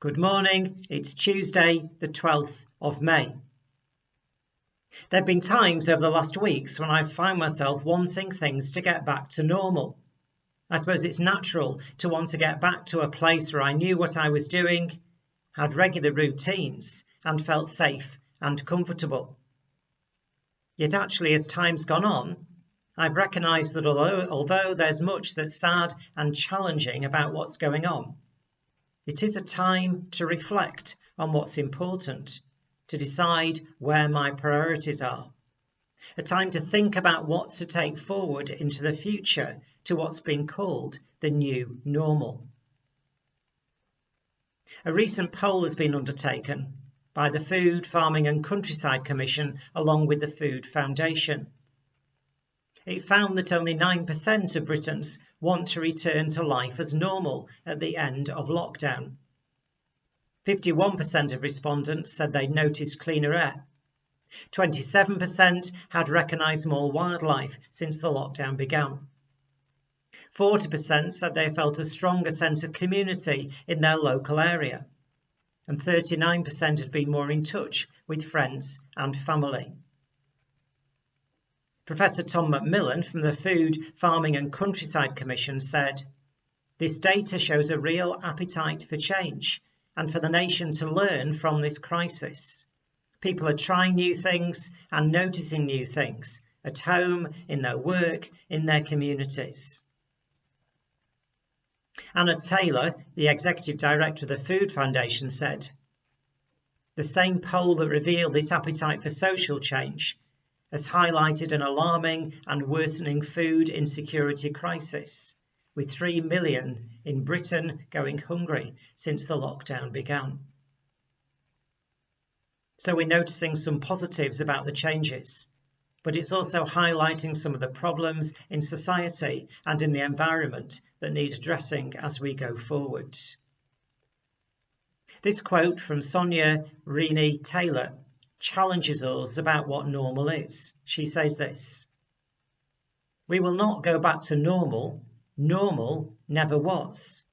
Good morning, it's Tuesday the 12th of May. There have been times over the last weeks when I've found myself wanting things to get back to normal. I suppose it's natural to want to get back to a place where I knew what I was doing, had regular routines, and felt safe and comfortable. Yet actually, as time's gone on, I've recognised that although there's much that's sad and challenging about what's going on, it is a time to reflect on what's important, to decide where my priorities are. A time to think about what to take forward into the future to what's been called the new normal. A recent poll has been undertaken by the Food, Farming and Countryside Commission along with the Food Foundation. It found that only 9% of Britons want to return to life as normal at the end of lockdown. 51% of respondents said they'd noticed cleaner air. 27% had recognised more wildlife since the lockdown began. 40% said they felt a stronger sense of community in their local area. And 39% had been more in touch with friends and family. Professor Tom McMillan from the Food, Farming and Countryside Commission said, "This data shows a real appetite for change and for the nation to learn from this crisis. People are trying new things and noticing new things at home, in their work, in their communities." Anna Taylor, the Executive Director of the Food Foundation, said, "The same poll that revealed this appetite for social change has highlighted an alarming and worsening food insecurity crisis, with 3 million in Britain going hungry since the lockdown began." So we're noticing some positives about the changes, but it's also highlighting some of the problems in society and in the environment that need addressing as we go forward. This quote from Sonia Rini Taylor challenges us about what normal is. She says this: "We will not go back to normal. Normal never was.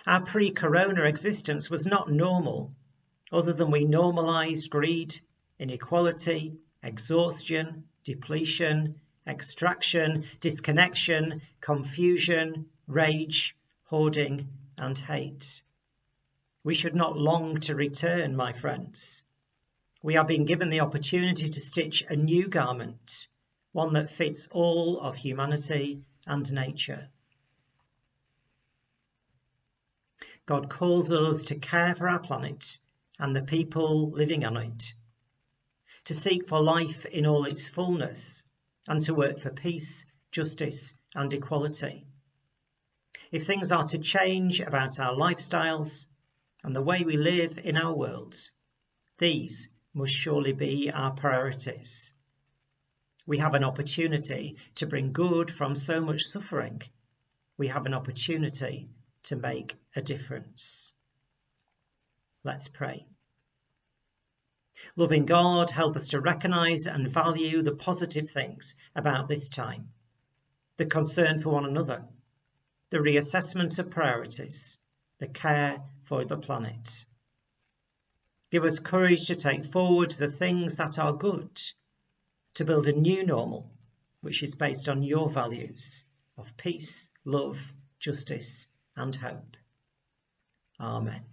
Our pre-corona existence was not normal, other than we normalised greed, inequality, exhaustion, depletion, extraction, disconnection, confusion, rage, hoarding, and hate. We should not long to return, my friends. We are being given the opportunity to stitch a new garment, one that fits all of humanity and nature." God calls us to care for our planet and the people living on it, to seek for life in all its fullness, and to work for peace, justice, and equality. If things are to change about our lifestyles and the way we live in our world, these must surely be our priorities. We have an opportunity to bring good from so much suffering. We have an opportunity to make a difference. Let's pray. Loving God, help us to recognise and value the positive things about this time, the concern for one another, the reassessment of priorities, the care for the planet. Give us courage to take forward the things that are good, to build a new normal which is based on your values of peace, love, justice, and hope. Amen.